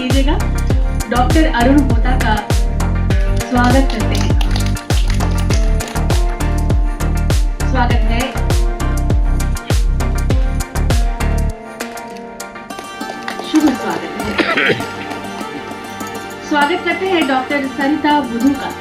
कीजिएगा। डॉक्टर अरुण होता का स्वागत करते हैं। स्वागत है। शुभ स्वागत है। स्वागत करते हैं डॉक्टर सरिता बुधू का।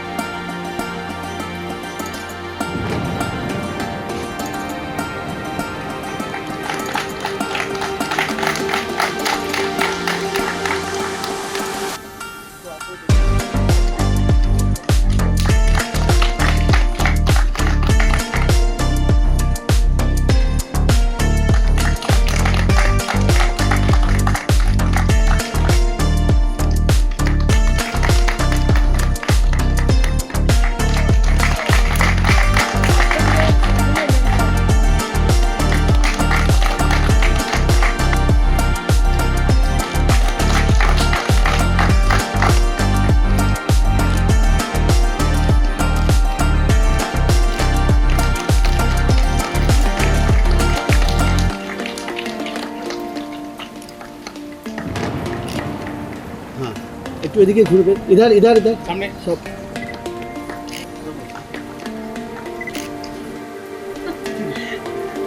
একটু এদিকে ঘুরবে, ইধার ইধার ইধার সামনে সব।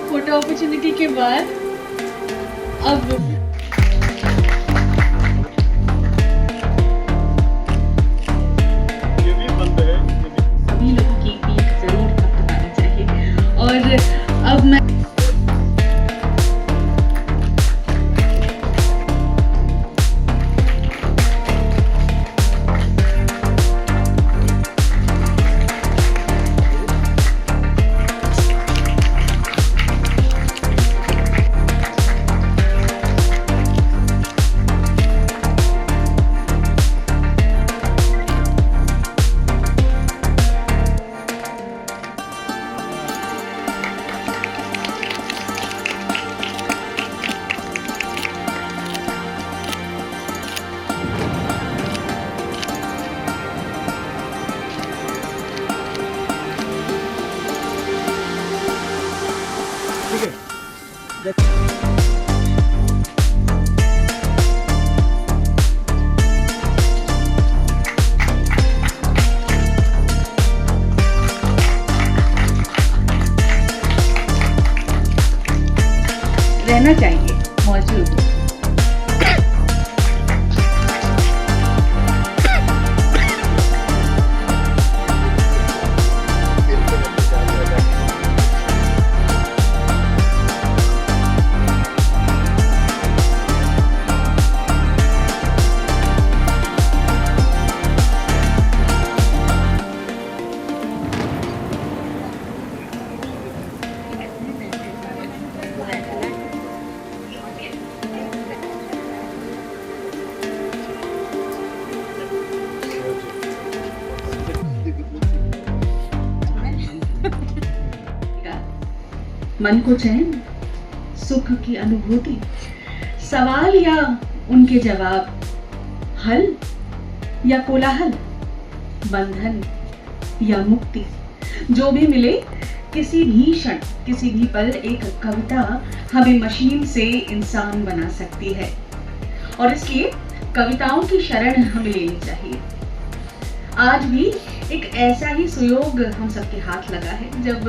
फोटो अपॉर्चुनिटी के बाद अब ये भी बंद है। सभी लोगों की पीठ जरूर थपथपानी चाहिए। और अब मैं रहना चाहिए मौजूद। मन को चैन, सुख की अनुभूति, सवाल या उनके जवाब, हल या कोलाहल, बंधन या मुक्ति, जो भी मिले किसी भी क्षण, किसी भी पल एक कविता हमें मशीन से इंसान बना सकती है। और इसलिए कविताओं की शरण हमें लेनी चाहिए। आज भी एक ऐसा ही सुयोग हम सबके हाथ लगा है जब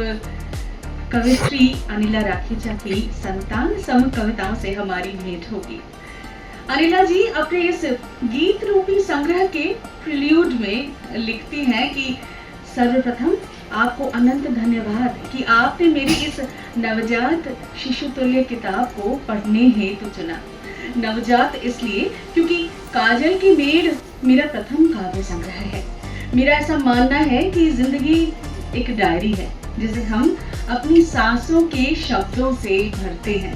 कवित्री अनिला राखीजा की संतान सम कविताओं से हमारी भेंट होगी। अनिला जी अपने इस गीत रूपी संग्रह के प्रिल्यूड में लिखती हैं कि सर्वप्रथम आपको अनंत धन्यवाद कि आपने मेरी इस नवजात शिशुतुल्य किताब को पढ़ने हेतु चुना। नवजात इसलिए क्योंकि काजल की मेड़ मेरा प्रथम काव्य संग्रह है। मेरा ऐसा मानना है कि जिंदगी एक डायरी है जिसे हम अपनी सांसों के शब्दों से भरते हैं।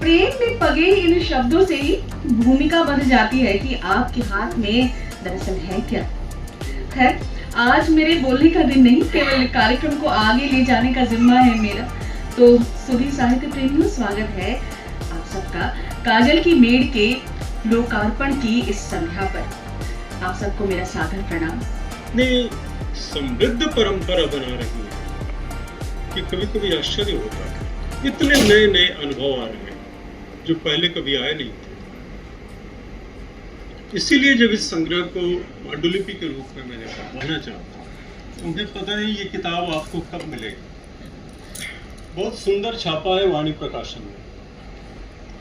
प्रेम में पगे इन शब्दों से ही भूमिका बन जाती है कि आपके हाथ में दरअसल है क्या। खैर, आज मेरे बोलने का दिन नहीं, केवल कार्यक्रम को आगे ले जाने का जिम्मा है मेरा। तो सभी साहित्य प्रेमियों, स्वागत है आप सबका काजल की मेड़ के लोकार्पण की इस संध्या पर। आप सबको मेरा सादर प्रणाम। नहीं, समृद्ध परंपरा बना रही है कि कभी कभी आश्चर्य होता है, इतने नए नए अनुभव आ रहे हैं जो पहले कभी आए नहीं थे। इसीलिए जब इस संग्रह को पांडुलिपि के रूप में मैंने पढ़ना चाहता हूँ, तो मुझे पता नहीं ये किताब आपको कब मिलेगी। बहुत सुंदर छापा है वाणी प्रकाशन में,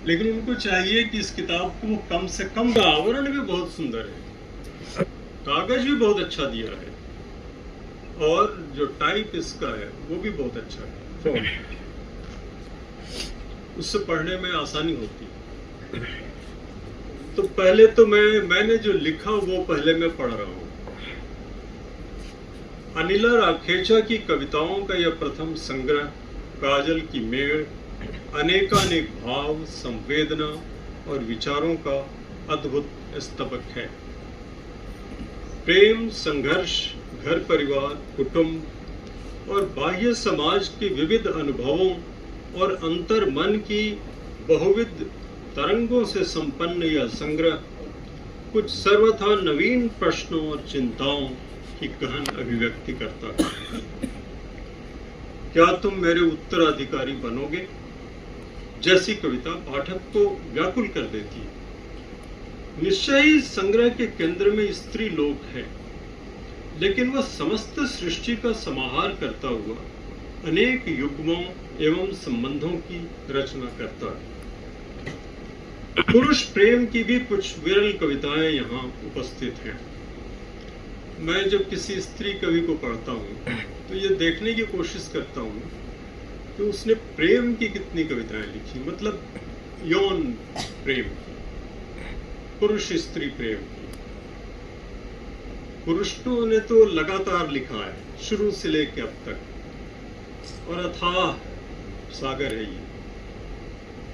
लेकिन उनको चाहिए कि इस किताब को वो कम से कम, आवरण भी बहुत सुंदर है, कागज भी बहुत अच्छा दिया है, और जो टाइप इसका है वो भी बहुत अच्छा है, फॉन्ट, उससे पढ़ने में आसानी होती है। तो पहले तो मैंने जो लिखा वो पहले मैं पढ़ रहा हूँ। अनिला राखेचा की कविताओं का यह प्रथम संग्रह काजल की मेड़ अनेकानेक भाव, संवेदना और विचारों का अद्भुत स्तबक है। प्रेम, संघर्ष, घर परिवार, कुटुंब और बाह्य समाज के विविध अनुभवों और अंतर मन की बहुविध तरंगों से संपन्न यह संग्रह कुछ सर्वथा नवीन प्रश्नों और चिंताओं की गहन अभिव्यक्ति करता है। क्या तुम मेरे उत्तराधिकारी बनोगे जैसी कविता पाठक को व्याकुल कर देती है। निश्चय ही संग्रह के केंद्र में स्त्री लोक है, लेकिन वह समस्त सृष्टि का समाहार करता हुआ अनेक युग्मों एवं संबंधों की रचना करता है। पुरुष प्रेम की भी कुछ विरल कविताएं यहाँ उपस्थित हैं। मैं जब किसी स्त्री कवि को पढ़ता हूँ तो ये देखने की कोशिश करता हूँ कि उसने प्रेम की कितनी कविताएं लिखी, मतलब यौन प्रेम की, पुरुष स्त्री प्रेम की। पुरुषों ने तो लगातार लिखा है शुरू से लेकर अब तक, और अथाह सागर है ये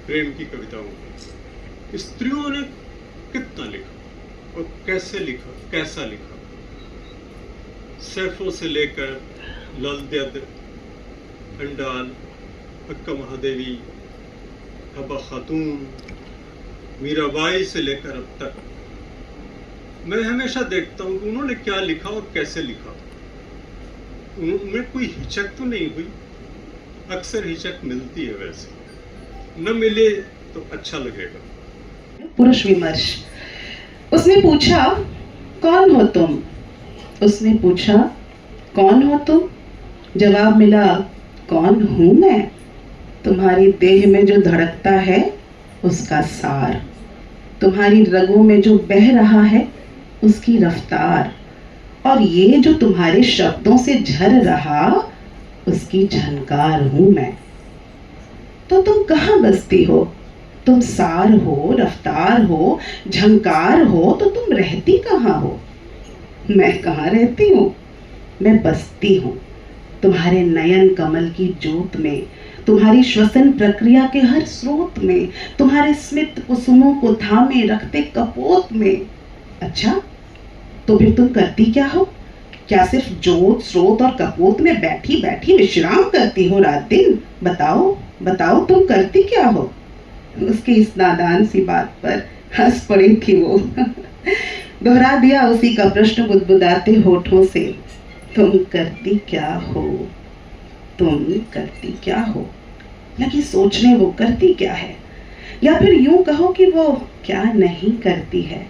प्रेम की कविताओं का। स्त्रियों ने कितना लिखा और कैसे लिखा, कैसा लिखा। सैफों से लेकर ललद्यद, अंडाल, अक्का महादेवी, हब्बा खातून, मीराबाई से लेकर अब तक मैं हमेशा देखता हूं कि उन्होंने क्या लिखा और कैसे लिखा। उनमें कोई हिचक तो नहीं हुई, अक्सर हिचक मिलती है, वैसे न मिले तो अच्छा लगेगा। पुरुष विमर्श। उसने पूछा कौन हो तुम? उसने पूछा कौन हो तुम? जवाब मिला कौन हूं मैं? तुम्हारी देह में जो धड़कता है उसका सार, तुम्हारी रगों में जो बह रहा है उसकी रफ्तार, और ये जो तुम्हारे शब्दों से झर रहा उसकी झनकार हूं मैं। तो तुम कहाँ बसती हो? तुम सार हो, रफ्तार हो, झंकार हो, तो तुम रहती कहाँ हो? मैं कहाँ रहती हूँ? मैं बसती हूँ तुम्हारे नयन कमल की जोत में, तुम्हारी श्वसन प्रक्रिया के हर स्रोत में, तुम्हारे स्मित कुसुमों को थामे रखते कपोत में। अच्छा, तो फिर तुम करती क्या हो? क्या सिर्फ जोत, स्रोत और कपोत में बैठी बैठी विश्राम करती हो रात दिन? बताओ बताओ, तुम करती क्या हो? उसकी इस नादान सी बात पर हंस पड़ी थी वो। दोहरा दिया उसी का प्रश्न बुदबुदाते होठों से, तुम करती क्या हो? तुम करती क्या हो? लगी सोचने वो करती क्या है, या फिर यूं कहो कि वो क्या नहीं करती है।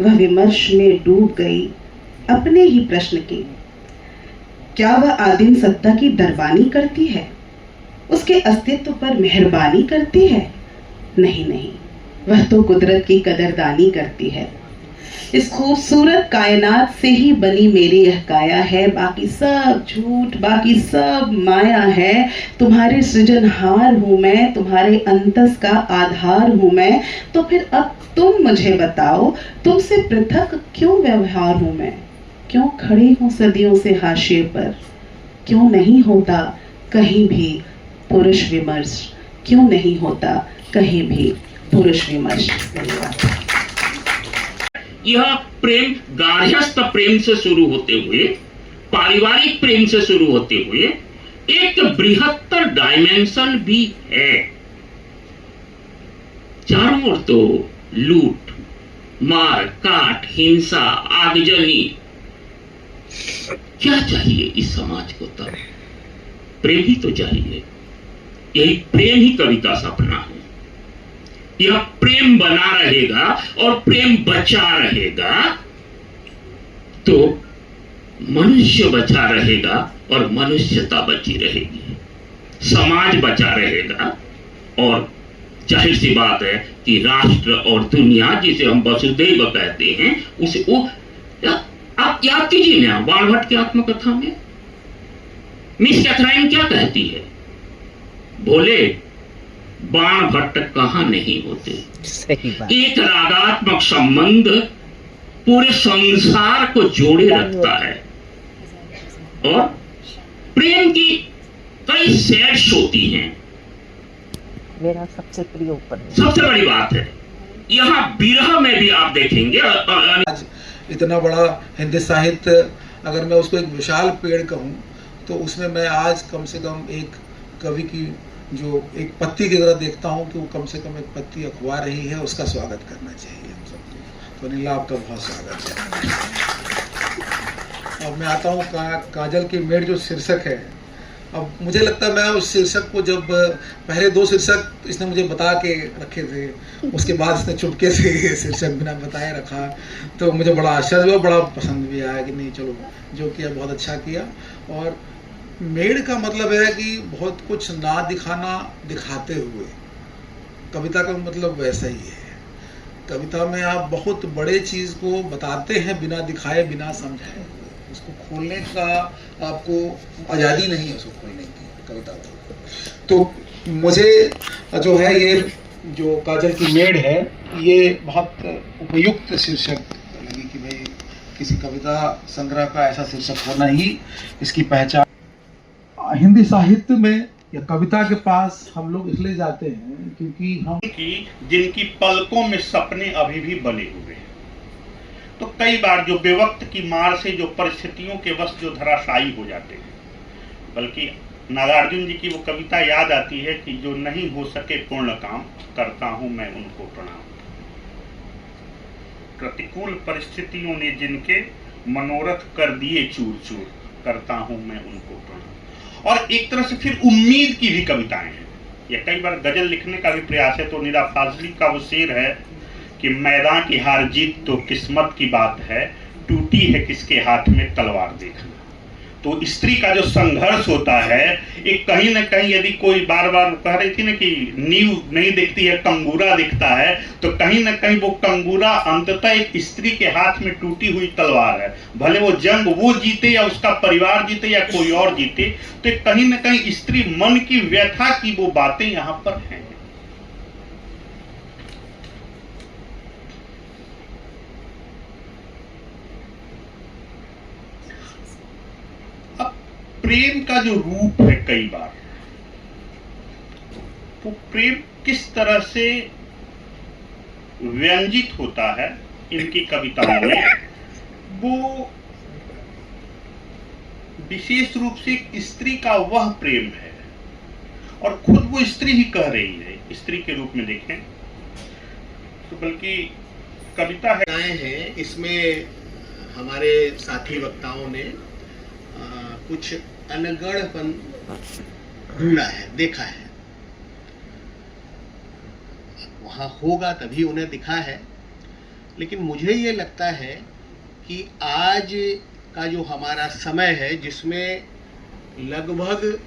वह विमर्श में डूब गई अपने ही प्रश्न की। क्या वह आदिम सत्ता की दरबानी करती है? उसके अस्तित्व पर मेहरबानी करती है? नहीं नहीं, वह तो कुदरत की कदरदानी करती है। इस खूबसूरत कायनात से ही बनी मेरी यह काया है, बाकी सब झूठ, बाकी सब माया है। तुम्हारे सृजनहार हूं मैं, तुम्हारे अंतस का आधार हूं मैं। तो फिर अब तुम मुझे बताओ, तुमसे पृथक क्यों व्यवहार हूं मैं? क्यों खड़ी हूं सदियों से हाशिए पर? क्यों नहीं होता कहीं भी पुरुष विमर्श? क्यों नहीं होता कहीं भी पुरुष विमर्श? यह प्रेम गार्हस्थ प्रेम से शुरू होते हुए, पारिवारिक प्रेम से शुरू होते हुए एक बृहत्तर डायमेंशन भी है। चारों ओर तो लूट, मार काट, हिंसा, आगजनी। क्या चाहिए इस समाज को? तब प्रेम ही तो चाहिए। यही प्रेम ही कविता सपना है। यह प्रेम बना रहेगा और प्रेम बचा रहेगा तो मनुष्य बचा रहेगा और मनुष्यता बची रहेगी, समाज बचा रहेगा और जाहिर सी बात है कि राष्ट्र और दुनिया जिसे हम वसुदैव कहते हैं उसे वो आप याद कीजिए ना बाणभट्ट की आत्मकथा में मिस कैथरीन क्या कहती है, बोले बाणभट्ट कहां नहीं होते। सही बात। एक रागात्मक संबंध पूरे संसार को जोड़े रखता है और प्रेम की कई सेट्स होती हैं। मेरा सबसे प्रिय उपन्यास। सबसे बड़ी बात है यहाँ विरह में भी आप देखेंगे आज इतना बड़ा हिंदी साहित्य, अगर मैं उसको एक विशाल पेड़ कहूँ तो उसमें मैं आज कम से कम एक कवि की जो एक पत्ती की तरह देखता हूँ कि वो कम से कम एक पत्ती अखवा रही है, उसका स्वागत करना चाहिए हम सबको। तो नीला आपका बहुत स्वागत है। अब मैं आता हूँ काजल की मेड़ जो शीर्षक है। अब मुझे लगता है मैं उस शीर्षक को जब पहले 2 शीर्षक इसने मुझे बता के रखे थे, उसके बाद इसने चुपके से शीर्षक बिना बताए रखा, तो मुझे बड़ा आश्चर्य हुआ, बड़ा पसंद भी आया कि नहीं चलो जो किया बहुत अच्छा किया। और मेड़ का मतलब है कि बहुत कुछ ना दिखाना, दिखाते हुए। कविता का मतलब वैसा ही है। कविता में आप बहुत बड़े चीज़ को बताते हैं बिना दिखाए, बिना समझाए। उसको खोलने का आपको आज़ादी नहीं है, उसको खोलने की कविता को। तो मुझे जो है ये जो काजल की मेड़ है ये बहुत उपयुक्त शीर्षक लगी कि भाई किसी कविता संग्रह का ऐसा शीर्षक होना ही इसकी पहचान। हिंदी साहित्य में या कविता के पास हम लोग इसलिए जाते हैं क्योंकि हम जिनकी पलकों में सपने अभी भी बने हुए हैं। तो कई बार जो बेवक्त की मार से जो परिस्थितियों के वश जो धराशायी हो जाते हैं, बल्कि नागार्जुन जी की वो कविता याद आती है कि जो नहीं हो सके पूर्ण काम, करता हूं मैं उनको प्रणाम। प्रतिकूल परिस्थितियों ने जिनके मनोरथ कर दिए चूर चूर, करता हूं मैं उनको प्रणाम। और एक तरह से फिर उम्मीद की भी कविताएं हैं। या कई बार गजल लिखने का भी प्रयास है। तो नीरा फाजली का वो शेर है कि मैदान की हार जीत तो किस्मत की बात है, टूटी है किसके हाथ में तलवार देखना। तो स्त्री का जो संघर्ष होता है, एक कहीं ना कहीं यदि कोई बार बार कह रही थी ना कि नींव नहीं दिखती है, कंगूरा दिखता है, तो कहीं ना कहीं वो कंगूरा अंततः एक स्त्री के हाथ में टूटी हुई तलवार है। भले वो जंग वो जीते या उसका परिवार जीते या कोई और जीते, तो कहीं ना कहीं स्त्री मन की व्यथा की वो बातें यहाँ पर हैं। प्रेम का जो रूप है, कई बार वो प्रेम किस तरह से व्यंजित होता है इनकी कविताओं में, वो विशेष रूप से स्त्री का वह प्रेम है। और खुद वो स्त्री ही कह रही है, स्त्री के रूप में देखें तो बल्कि कविता है। इसमें हमारे साथी वक्ताओं ने कुछ अनगढ़पन ढूंढा है, देखा है। वहां होगा तभी उन्हें दिखा है। लेकिन मुझे ये लगता है कि आज का जो हमारा समय है, जिसमें लगभग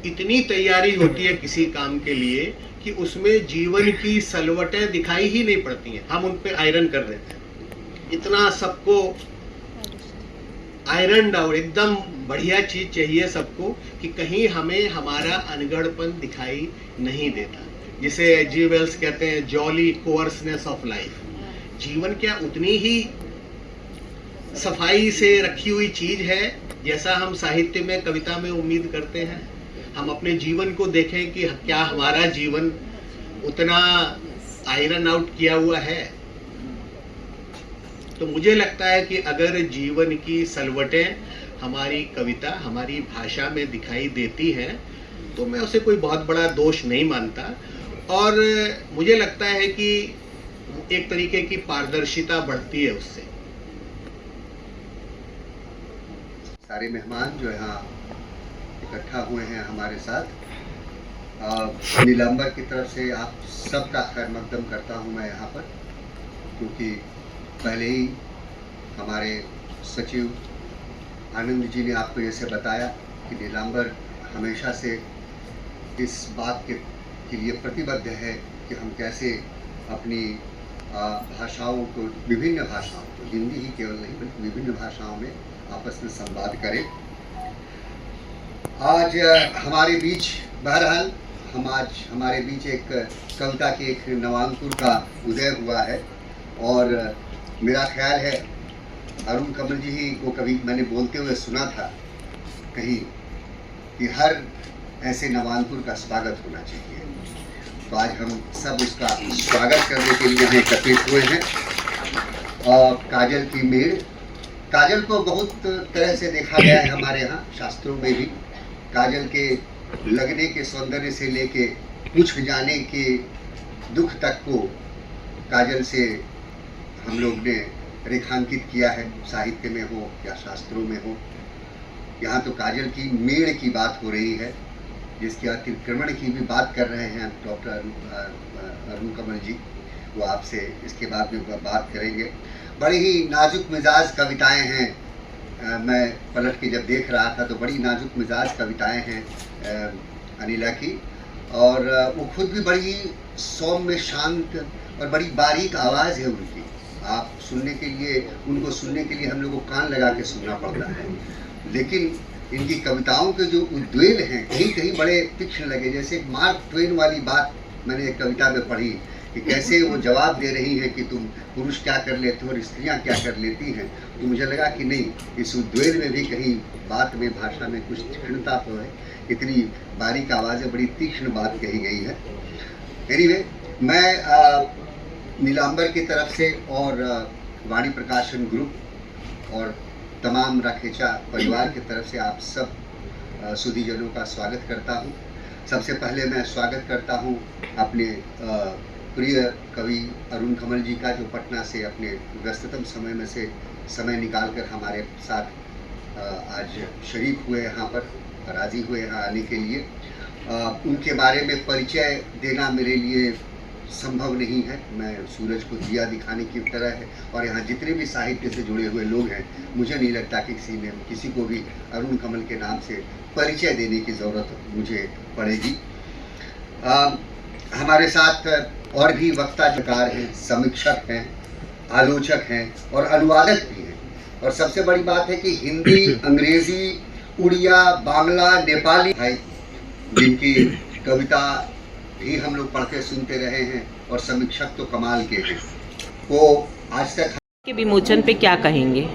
इतनी तैयारी होती है किसी काम के लिए कि उसमें जीवन की सलवटें दिखाई ही नहीं पड़ती हैं। हम उन पे आयरन कर देते हैं। इतना सबको आयरन डाउन, एकदम बढ़िया चीज चाहिए सबको कि कहीं हमें हमारा अनगढ़पन दिखाई नहीं देता। जिसे जी वेल्स कहते हैं जॉली कोअर्सनेस ऑफ लाइफ। जीवन क्या उतनी ही सफाई से रखी हुई चीज है जैसा हम साहित्य में, कविता में उम्मीद करते हैं। हम अपने जीवन को देखें कि क्या हमारा जीवन उतना आयरन आउट किया हुआ है। तो मुझे लगता है कि अगर जीवन की सलवटें हमारी कविता, हमारी भाषा में दिखाई देती हैं, तो मैं उसे कोई बहुत बड़ा दोष नहीं मानता। और मुझे लगता है कि एक तरीके की पारदर्शिता बढ़ती है उससे। सारे मेहमान जो यहाँ इकट्ठा हुए हैं हमारे साथ, नीलांबर की तरफ से आप सबका खैर मकदम करता हूं मैं यहाँ पर, क्योंकि पहले ही हमारे सचिव आनंद जी ने आपको जैसे बताया कि नीलांबर हमेशा से इस बात के लिए प्रतिबद्ध है कि हम कैसे अपनी भाषाओं को, विभिन्न भाषाओं को, हिंदी ही केवल नहीं बल्कि विभिन्न भाषाओं में आपस में संवाद करें। आज हमारे बीच बहरहाल हमारे बीच एक कविता के एक नवांकुर का उदय हुआ है, और मेरा ख्याल है अरुण कमल जी को कभी मैंने बोलते हुए सुना था कहीं कि हर ऐसे नवांकुर का स्वागत होना चाहिए। तो आज हम सब उसका स्वागत करने के लिए यहाँ एकत्रित हुए हैं। काजल की मेड़, काजल को बहुत तरह से देखा गया है हमारे यहाँ शास्त्रों में भी। काजल के लगने के सौंदर्य से लेके कुछ जाने के दुख तक को काजल से हम लोग ने रेखांकित किया है, साहित्य में हो या शास्त्रों में हो। यहाँ तो काजल की मेड़ की बात हो रही है, जिसके अतिक्रमण की भी बात कर रहे हैं डॉक्टर अरुण कमल जी, वो आपसे इसके बाद में बात करेंगे। बड़ी ही नाजुक मिजाज कविताएं हैं, मैं पलट के जब देख रहा था तो बड़ी नाजुक मिजाज कविताएं हैं अनिला की, और वो खुद भी बड़ी सौम्य, शांत और बड़ी बारीक आवाज़ है उनकी। आप सुनने के लिए, उनको सुनने के लिए हम लोग को कान लगा के सुनना पड़ता है, लेकिन इनकी कविताओं के जो उद्वेल हैं कहीं कहीं बड़े तीक्ष्ण लगे। जैसे मार्क ट्वेन वाली बात मैंने एक कविता में पढ़ी कि कैसे वो जवाब दे रही हैं कि तुम पुरुष क्या कर लेते हो और स्त्रियां क्या कर लेती हैं। तो मुझे लगा कि नहीं, इस उद्वेल में भी कहीं बात में, भाषा में कुछ तीक्ष्णता तो है। इतनी बारीक आवाज़ें, बड़ी तीक्ष्ण बात कही गई है। एनीवे, मैं नीलांबर की तरफ से और वाणी प्रकाशन ग्रुप और तमाम राखेचा परिवार की तरफ से आप सब सुधीजनों का स्वागत करता हूं। सबसे पहले मैं स्वागत करता हूं अपने प्रिय कवि अरुण कमल जी का, जो पटना से अपने व्यस्ततम समय में से समय निकालकर हमारे साथ आज शरीक हुए, यहाँ पर राजी हुए यहाँ आने के लिए। उनके बारे में परिचय देना मेरे लिए संभव नहीं है, मैं सूरज को दिया दिखाने की तरह है, और यहाँ जितने भी साहित्य से जुड़े हुए लोग हैं, मुझे नहीं लगता कि किसी को भी अरुण कमल के नाम से परिचय देने की ज़रूरत मुझे पड़ेगी। हमारे साथ और भी वक्ता जकार हैं, समीक्षक हैं, आलोचक हैं और अनुवादक भी हैं, और सबसे बड़ी बात है कि हिंदी, अंग्रेज़ी, उड़िया, बांग्ला, नेपाली भाई, जिनकी कविता भी हम लोग पढ़ते सुनते रहे हैं, और समीक्षक तो कमाल के हैं। वो आज तक के विमोचन पे क्या कहेंगे?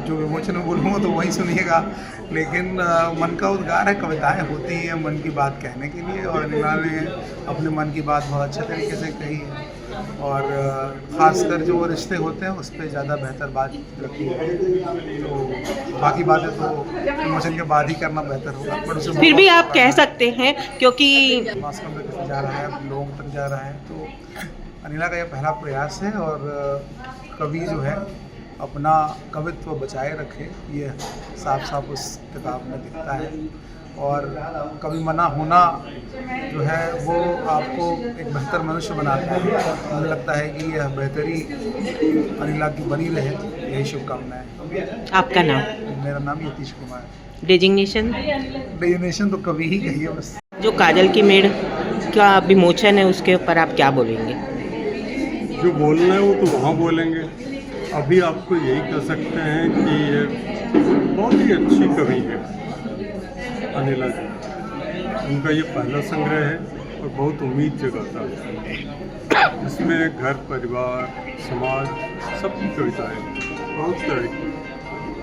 जो विमोचन में बोलूँगा तो वही सुनिएगा, लेकिन मन का उद्गार है। कविताएं होती हैं मन की बात कहने के लिए, और अनिला ने अपने मन की बात बहुत अच्छे तरीके से कही है, और ख़ासकर जो रिश्ते होते हैं उस पर ज़्यादा बेहतर बात रखी है। तो बाकी बातें तो विमोचन के बाद ही करना बेहतर होगा। फिर भी आप कह सकते हैं, क्योंकि मास्कम तक जा रहा है, लोगों तक जा रहा है, तो अनिला का यह पहला प्रयास है। और कवि जो है अपना कवित्व बचाए रखे, ये साफ साफ उस किताब में दिखता है। और कभी मना होना जो है वो आपको एक बेहतर मनुष्य बनाता है। मुझे लगता है कि यह बेहतरी अनिला की बनी रहे, यही शुभकामनाएं। आपका नाम? मेरा नाम यतीश कुमार है। डेजिग्नेशन तो कभी ही कहिए बस। जो काजल की मेड़ का विमोचन है उसके ऊपर आप क्या बोलेंगे? जो बोलना है वो तो वहाँ बोलेंगे। अभी आपको यही कह सकते हैं कि ये बहुत ही अच्छी कवि है अनिला जी। उनका ये पहला संग्रह है और बहुत उम्मीद जगाता है। इसमें घर, परिवार, समाज, सबकी कविताएं बहुत तरह की,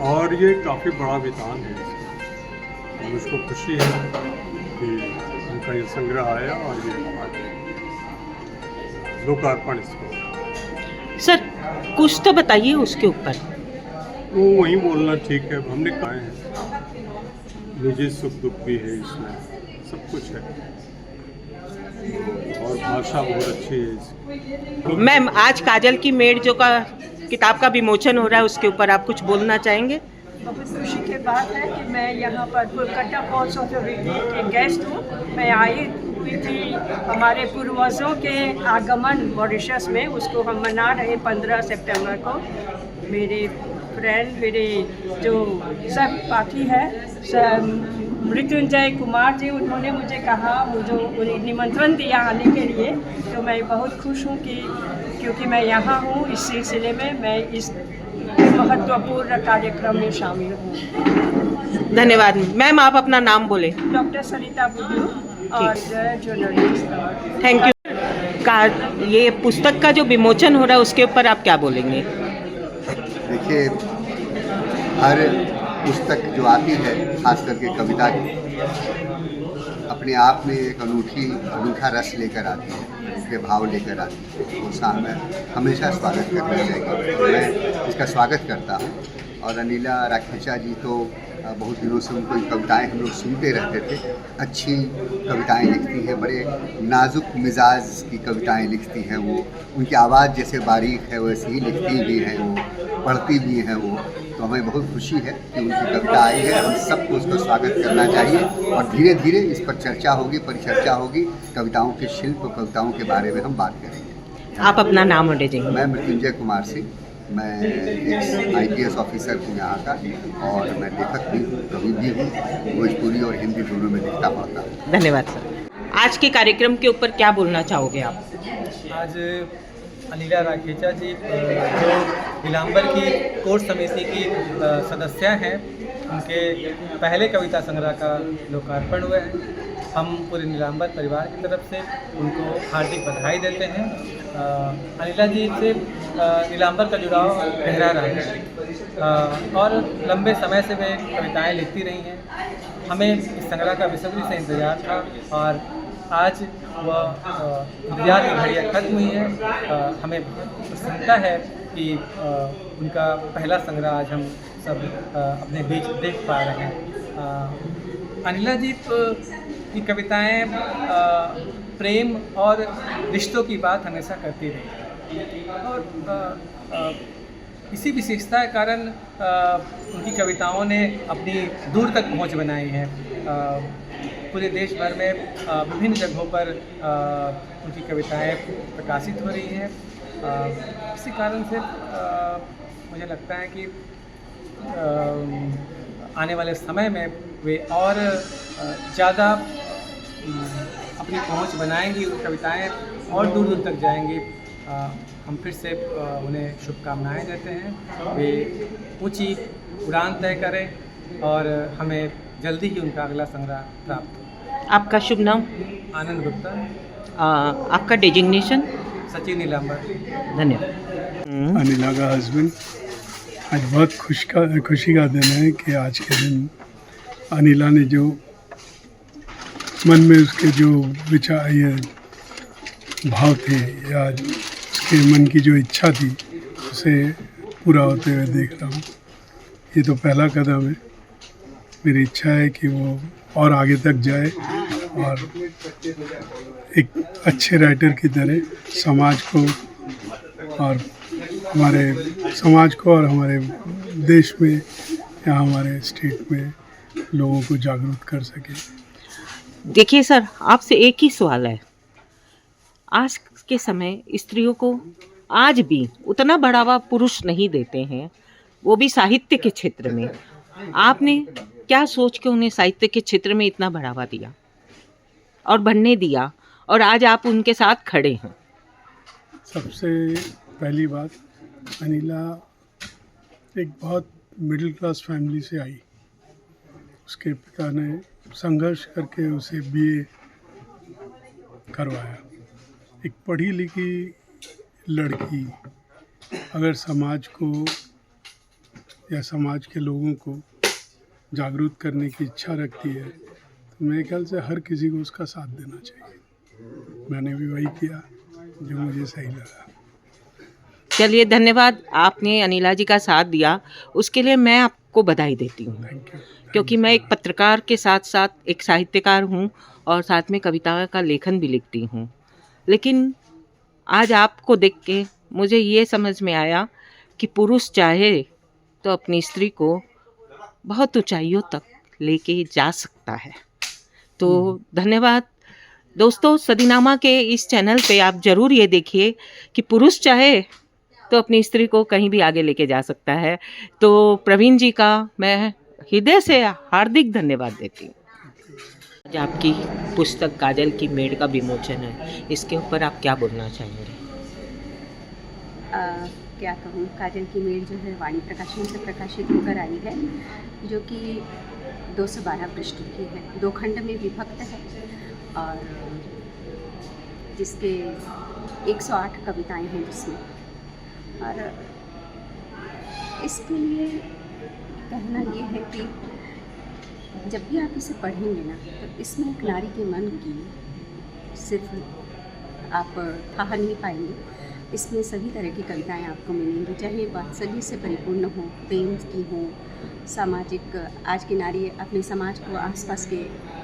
और ये काफ़ी बड़ा विधान है इसका। मुझको खुशी है कि उनका ये संग्रह आया और ये लोकार्पण इसको। सर कुछ तो बताइए उसके ऊपर। वो वहीं बोलना ठीक है, हमने कहा है निजी सुख दुख भी है इसमें, सब कुछ है, और भाषा बहुत अच्छी है इसकी। मैम, आज काजल की मेड़ जो का किताब का विमोचन हो रहा है उसके ऊपर आप कुछ बोलना चाहेंगे? बहुत खुशी की बात है कि मैं यहाँ पर Kolkata polls of the week के गेस्ट हूँ। मैं आई हुई थी हमारे पूर्वजों के आगमन मॉरिशस में, उसको हम मना रहे 15 सितंबर को। मेरे फ्रेंड, मेरे जो सब पार्टी है, मृत्युंजय कुमार जी, उन्होंने मुझे कहा, मुझे निमंत्रण दिया आने के लिए। तो मैं बहुत खुश हूँ कि क्योंकि मैं यहाँ हूँ, इस सिलसिले में मैं इस महत्वपूर्ण कार्यक्रम में शामिल हूँ। धन्यवाद मैम। आप अपना नाम बोले। डॉक्टर सरिता बुद्धू और जर्नलिस्ट। Thank you. का ये पुस्तक का जो विमोचन हो रहा है उसके ऊपर आप क्या बोलेंगे? देखिए, हर पुस्तक जो आती है, खास करके कविता की, अपने आप में एक अनूठा रस लेकर आती है, उसके भाव लेकर आती है। तो उसका हमें हमेशा स्वागत करना चाहिए। मैं इसका स्वागत करता हूँ। और अनिला राखेचा जी तो बहुत दिनों से उनको कविताएं हम लोग सुनते रहते थे। अच्छी कविताएं लिखती हैं, बड़े नाजुक मिजाज की कविताएं लिखती हैं वो। उनकी आवाज़ जैसे बारीक है वैसे ही लिखती भी हैं वो, पढ़ती भी हैं वो। तो हमें बहुत खुशी है कि उनकी कविता आई है। हम सबको उसका स्वागत करना चाहिए और धीरे धीरे इस पर चर्चा होगी, परिचर्चा होगी। कविताओं के शिल्प, कविताओं के बारे में हम बात करेंगे। आप अपना नाम और दीजिए। मैं मृत्युंजय कुमार सिंह, मैं एक IPS ऑफिसर हूँ यहाँ का, और मैं लेखक भी हूँ, कवि भी हूँ। भोजपुरी और हिंदी दोनों में लिखता पढ़ता हूँ। धन्यवाद सर। आज के कार्यक्रम के ऊपर क्या बोलना चाहोगे आप? आज अनिला राखेचा जी जो नीलांबर की कोर समिति की सदस्य हैं, उनके पहले कविता संग्रह का लोकार्पण हुआ है। हम पूरे नीलांबर परिवार की तरफ से उनको हार्दिक बधाई देते हैं। अनिला जी से नीलांबर का जुड़ाव गहरा रहा है और लंबे समय से वे कविताएं लिखती रही हैं। हमें इस संग्रह का बेसब्री से इंतज़ार था और आज वह इंतजार की घड़ियाँ खत्म हुई हैं। हमें प्रसन्नता है कि उनका पहला संग्रह आज हम सब अपने बीच देख पा रहे हैं। अनिला जी की कविताएं प्रेम और रिश्तों की बात हमेशा करती रही और इसी विशेषता के कारण उनकी कविताओं ने अपनी दूर तक पहुंच बनाई है। पूरे देश भर में विभिन्न जगहों पर उनकी कविताएं प्रकाशित हो रही हैं। इसी कारण से मुझे लगता है कि आने वाले समय में वे और ज़्यादा अपनी पहुंच बनाएंगी, कविताएं और दूर दूर तक जाएंगी। हम फिर से उन्हें शुभकामनाएं देते हैं। वे ऊंची उड़ान तय करें और हमें जल्दी ही उनका अगला संग्रह प्राप्त हो। आपका शुभ नाम? आनंद गुप्ता। आपका डेजिग्नेशन? सचिन नीलांबर। धन्यवाद। अनिला का हस्बैंड, आज बहुत खुशी का दिन है कि आज के दिन अनिला ने जो मन में उसके जो विचार, ये भाव थे या उसके मन की जो इच्छा थी, उसे पूरा होते हुए देख रहा हूँ। ये तो पहला कदम है। मेरी इच्छा है कि वो और आगे तक जाए और एक अच्छे राइटर की तरह समाज को और हमारे देश में या हमारे स्टेट में लोगों को जागरूक कर सके। देखिए सर, आपसे एक ही सवाल है। आज के समय स्त्रियों को आज भी उतना बढ़ावा पुरुष नहीं देते हैं, वो भी साहित्य के क्षेत्र में। आपने क्या सोच के उन्हें साहित्य के क्षेत्र में इतना बढ़ावा दिया और बढ़ने दिया, और आज आप उनके साथ खड़े हैं? सबसे पहली बात, अनिला एक बहुत मिडिल क्लास फैमिली से आई। उसके पिता ने संघर्ष करके उसे BA करवाया। एक पढ़ी लिखी लड़की अगर समाज को या समाज के लोगों को जागरूक करने की इच्छा रखती है तो मेरे ख्याल से हर किसी को उसका साथ देना चाहिए। मैंने भी वही किया जो मुझे सही लगा। चलिए, धन्यवाद। आपने अनिला जी का साथ दिया, उसके लिए मैं आपको बधाई देती हूँ। क्योंकि मैं एक पत्रकार के साथ साथ एक साहित्यकार हूँ और साथ में कविता का लेखन भी लिखती हूँ। लेकिन आज आपको देख के मुझे ये समझ में आया कि पुरुष चाहे तो अपनी स्त्री को बहुत ऊंचाइयों तक लेके जा सकता है। तो धन्यवाद दोस्तों, सदीनामा के इस चैनल पे आप ज़रूर ये देखिए कि पुरुष चाहे तो अपनी स्त्री को कहीं भी आगे लेके जा सकता है। तो प्रवीण जी का मैं हृदय से हार्दिक धन्यवाद देती हूँ। आज आपकी पुस्तक काजल की मेड़ का विमोचन है, इसके ऊपर आप क्या बोलना चाहेंगे? क्या कहूँ, काजल की मेड़ जो है वाणी प्रकाशन से प्रकाशित होकर आई है, जो कि 212 पृष्ठ की है, 2 खंड में विभक्त है और जिसके 108 कविताएं हैं जिसमें। और इसके लिए कहना ये है कि जब भी आप इसे पढ़ेंगे ना, तो इसमें एक नारी के मन की सिर्फ आप ठहा नहीं पाएंगे। इसमें सभी तरह की कविताएं आपको मिलेंगी, चाहे वात्सल्य से परिपूर्ण हो, प्रेम की हो, सामाजिक, आज की नारी अपने समाज को, आसपास के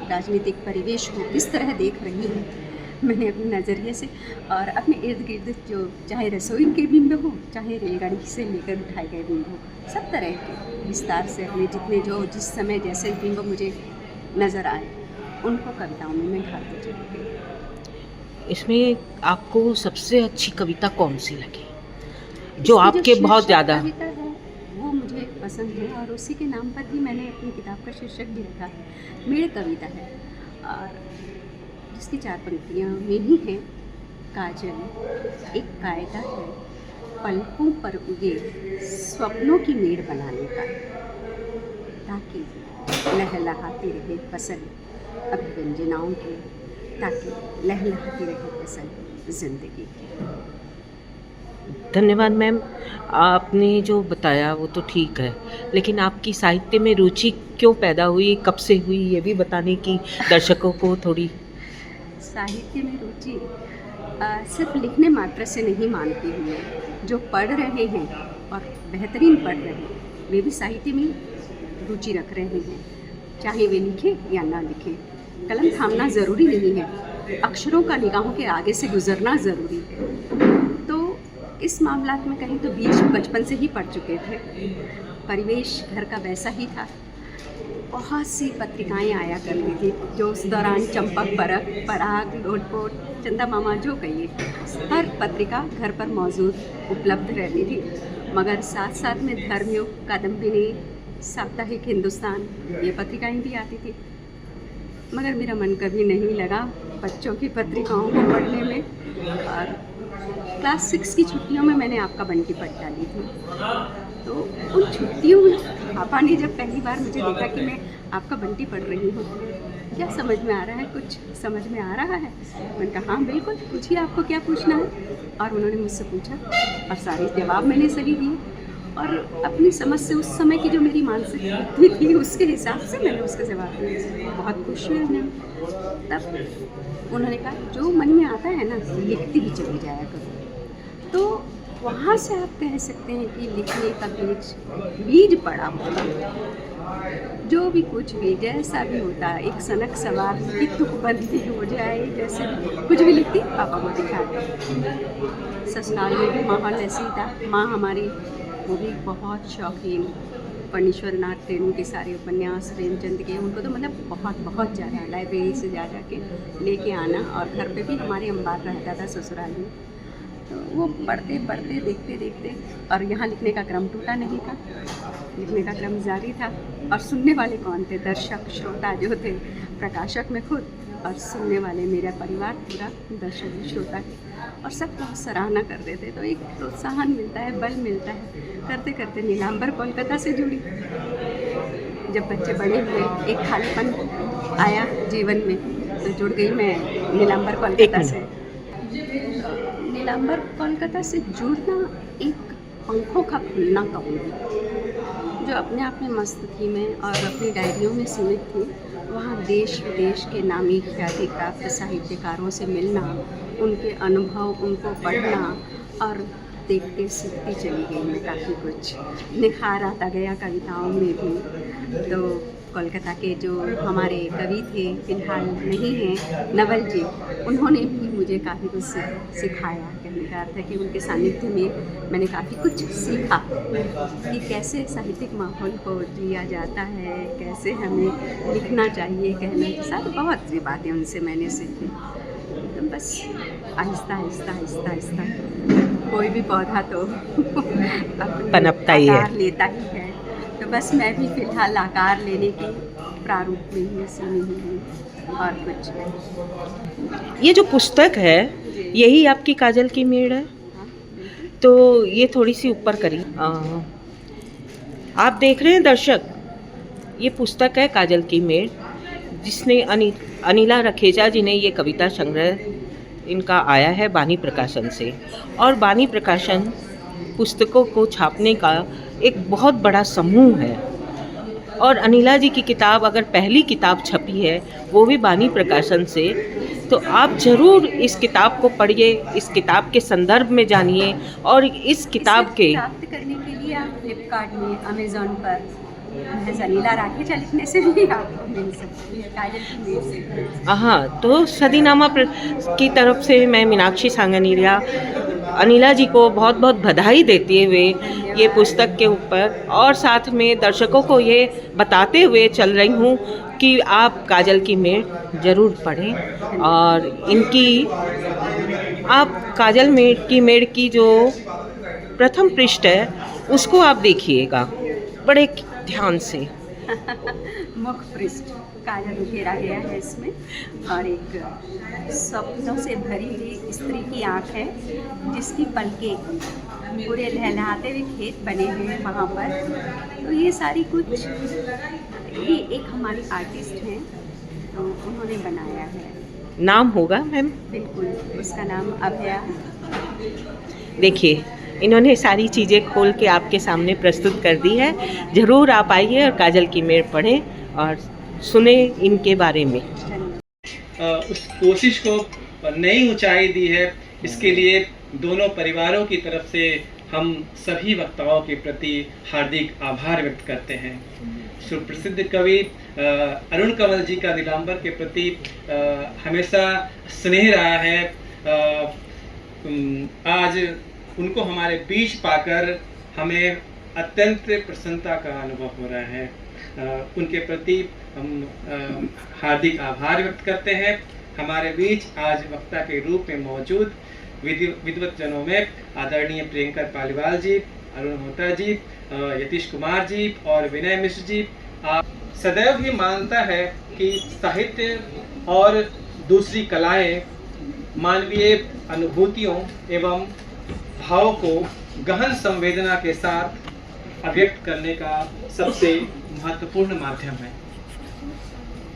राजनीतिक परिवेश को किस तरह देख रही है, मैंने अपने नज़रिए से और अपने इर्द गिर्द जो चाहे रसोई के बिंब हो, चाहे रेलगाड़ी से लेकर उठाए गए बिंब हो, सब तरह के विस्तार से अपने जितने जो जिस समय जैसे बिंब मुझे नज़र आए उनको कविताओं में मैं ढालती चली गई। इसमें आपको सबसे अच्छी कविता कौन सी लगी, जो आपके बहुत ज़्यादा? कविता है वो मुझे पसंद है और उसी के नाम पर ही मैंने अपनी किताब का शीर्षक भी रखा है, मेड़ कविता है, और जिसकी 4 पंक्तियाँ मेरी हैं। काजल एक कायदा है पलकों पर उगे स्वप्नों की मेड़ बनाने का, ताकि लहलहाती रहे फसल अभिव्यंजनाओं की, ताकि लहलहाती रहे फसल ज़िंदगी की। धन्यवाद मैम, आपने जो बताया वो तो ठीक है, लेकिन आपकी साहित्य में रुचि क्यों पैदा हुई, कब से हुई, ये भी बताने की दर्शकों को थोड़ी। साहित्य में रुचि सिर्फ लिखने मात्र से नहीं मानती हूँ। जो पढ़ रहे हैं और बेहतरीन पढ़ रहे हैं वे भी साहित्य में रुचि रख रहे हैं, चाहे वे लिखें या ना लिखें। कलम थामना ज़रूरी नहीं है, अक्षरों का निगाहों के आगे से गुजरना ज़रूरी है। तो इस मामलात में कहीं तो बीज बचपन से ही पढ़ चुके थे, परिवेश घर का वैसा ही था। बहुत सी पत्रिकाएं आया करती थी जो उस दौरान चंपक, परख, पराग, लोटपोट, चंदा मामा, जो कहिए, हर पत्रिका घर पर मौजूद उपलब्ध रहती थी। मगर साथ साथ में धर्मयुग, कादम्बिनी, साप्ताहिक हिंदुस्तान, ये पत्रिकाएं भी आती थी। मगर मेरा मन कभी नहीं लगा बच्चों की पत्रिकाओं को पढ़ने में। और क्लास 6 की छुट्टियों में मैंने आपका बंटी पढ़ डाली थी। तो उन छुट्टियों में पापा ने जब पहली बार मुझे देखा कि मैं आपका बंटी पढ़ रही हूँ, क्या समझ में आ रहा है, कुछ समझ में आ रहा है? मैंने कहा हाँ बिल्कुल, पूछिए आपको क्या पूछना है। और उन्होंने मुझसे पूछा और सारे जवाब मैंने सही दिए, और अपनी समझ से उस समय की जो मेरी मानसिक बुद्धि थी उसके हिसाब से मैंने उसके जवाब दिए। बहुत खुश हुए उन्हें। तब उन्होंने कहा जो मन में आता है ना लिखती ही चली जाया करो। तो वहाँ से आप कह सकते हैं कि लिखने का बीज पड़ा होगा। जो भी कुछ भी जैसा भी होता, एक सनक सवार की तुकबंदी हो जाए, जैसे कुछ भी लिखती पापा को दिखाते। ससुराल में भी माहौल ऐसे ही था। माँ हमारी वो भी बहुत शौकीन फणीश्वर नाथ रेणु के सारे उपन्यास, प्रेमचंद के, उनको तो मतलब बहुत ज़्यादा लाइब्रेरी से जा के लेके आना, और घर पे भी हमारे अंबार रहता था ससुराल में। तो वो पढ़ते पढ़ते देखते देखते, और यहाँ लिखने का क्रम टूटा नहीं था, लिखने का क्रम जारी था। और सुनने वाले कौन थे? दर्शक श्रोता जो थे, प्रकाशक में खुद, और सुनने वाले मेरा परिवार पूरा दर्शक श्रोता, और सब बहुत सराहना कर देते। तो एक प्रोत्साहन मिलता है, बल मिलता है। करते करते नीलांबर कोलकाता से जुड़ी। जब बच्चे बड़े हुए, एक खालीपन आया जीवन में, तो जुड़ गई मैं नीलांबर कोलकाता से। नीलांबर कोलकाता से जुड़ना एक पंखों का खुलना कहूँगी, जो अपने आप में मस्त थी मैं, और अपनी डायरियों में सीमित थी। वहाँ देश विदेश के नामी ख्याति प्राप्त साहित्यकारों से मिलना, उनके अनुभव, उनको पढ़ना, और देखते सीखती चली गई मैं काफ़ी कुछ। निखार आता गया कविताओं में भी। तो कोलकाता के जो हमारे कवि थे, फिलहाल नहीं हैं, नवल जी, उन्होंने भी मुझे काफ़ी कुछ सिखाया कहने का अर्थ है कि उनके सानिध्य में मैंने काफ़ी कुछ सीखा कि कैसे साहित्यिक माहौल को जिया जाता है, कैसे हमें लिखना चाहिए, कहना चाहिए, सारी बहुत सी बातें उनसे मैंने सीखी। तो बस आहिस्ता आहिस्ता आहिस्ता आहिस्ता कोई भी पौधा तो पनपता ही है, आकार लेता ही है। तो बस मैं भी फिलहाल आकार लेने के प्रारूप में ही इसी में ही हूँ और कुछ नहीं। ये जो पुस्तक है यही आपकी काजल की मेड़ है? तो ये थोड़ी सी ऊपर करिए। आप देख रहे हैं दर्शक, ये पुस्तक है काजल की मेड़, जिसने अनिला रखेजा जी ने ये कविता संग्रह इनका आया है बानी प्रकाशन से। और बानी प्रकाशन पुस्तकों को छापने का एक बहुत बड़ा समूह है। और अनिला जी की किताब अगर पहली किताब छपी है वो भी बानी प्रकाशन से, तो आप ज़रूर इस किताब को पढ़िए, इस किताब के संदर्भ में जानिए। और इस किताब के प्राप्त करने के लिए आप फ्लिपकार्ट में, अमेज़ॉन पर अनिला राखेजा लिखने से भी आपको मिल सकती है, काजल की मेड़ से। हाँ, तो सदीनामा की तरफ से मैं मीनाक्षी सांगानेरिया अनिला जी को बहुत बहुत बधाई देते हुए ये पुस्तक के ऊपर, और साथ में दर्शकों को ये बताते हुए चल रही हूँ कि आप काजल की मेड़ ज़रूर पढ़ें। और इनकी आप काजल मेड़ की जो प्रथम पृष्ठ है उसको आप देखिएगा बड़े ध्यान से। मुख पृष्ठ काजल घेरा गया है इसमें, और एक सपनों से भरी हुई स्त्री की आँख है जिसकी पलकें पूरे लहलहाते हुए खेत बने हुए हैं वहाँ पर। तो ये सारी कुछ, ये एक हमारी आर्टिस्ट हैं तो उन्होंने बनाया है। नाम होगा मैम? बिल्कुल, उसका नाम अभया। देखिए, इन्होंने सारी चीज़ें खोल के आपके सामने प्रस्तुत कर दी है। ज़रूर आप आइए और काजल की मेड़ पढ़ें और सुने इनके बारे में। उस कोशिश को नई ऊंचाई दी है, इसके लिए दोनों परिवारों की तरफ से हम सभी वक्ताओं के प्रति हार्दिक आभार व्यक्त करते हैं। सुप्रसिद्ध कवि अरुण कमल जी का नीलांबर के प्रति हमेशा स्नेह रहा है। आज उनको हमारे बीच पाकर हमें अत्यंत प्रसन्नता का अनुभव हो रहा है। उनके प्रति हम हार्दिक आभार व्यक्त करते हैं। हमारे बीच आज वक्ता के रूप में मौजूद विद्वत जनों में आदरणीय प्रियंकर पालीवाल जी, अरुण होता जी, यतीश कुमार जी और विनय मिश्र जी। आप सदैव ही मानता है कि साहित्य और दूसरी कलाएं मानवीय अनुभूतियों एवं भाव को गहन संवेदना के साथ अभिव्यक्त करने का सबसे महत्वपूर्ण माध्यम है।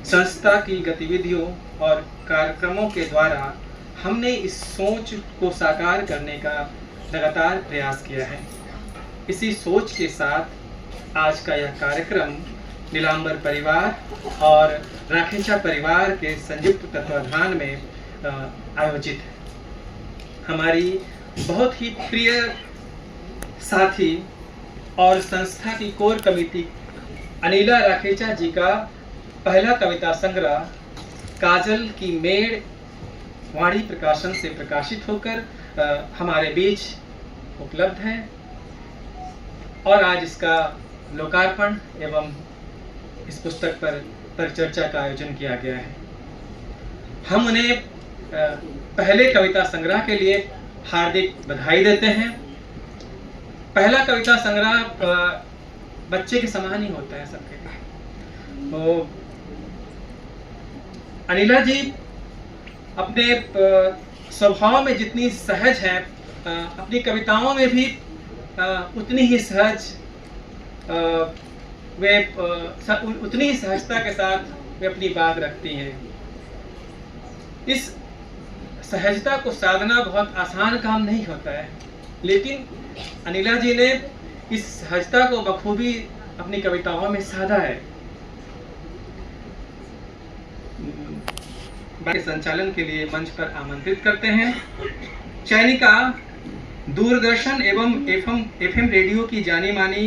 संस्था की गतिविधियों और कार्यक्रमों के द्वारा हमने इस सोच को साकार करने का लगातार प्रयास किया है। इसी सोच के साथ आज का यह कार्यक्रम नीलांबर परिवार और राखेजा परिवार के संयुक्त तत्वाधान में आयोजित है। हमारी बहुत ही प्रिय साथी और संस्था की कोर कमेटी अनिला राखेजा जी का पहला कविता संग्रह काजल की मेड़ वाणी प्रकाशन से प्रकाशित होकर हमारे बीच उपलब्ध है और आज इसका लोकार्पण एवं इस पुस्तक पर परिचर्चा का आयोजन किया गया है। हम उन्हें पहले कविता संग्रह के लिए हार्दिक बधाई देते हैं। पहला कविता संग्रह बच्चे के समान ही होता है सबके लिए। तो अनिला जी अपने स्वभाव में जितनी सहज हैं, अपनी कविताओं में भी उतनी ही सहज उतनी ही सहजता के साथ वे अपनी बात रखती हैं। इस सहजता को साधना बहुत आसान काम नहीं होता है, लेकिन अनिला जी ने इस सहजता को बखूबी अपनी कविताओं में साधा है। के संचालन के लिए मंच पर आमंत्रित करते हैं चयनिका दूरदर्शन एवं एफएम रेडियो की जानी मानी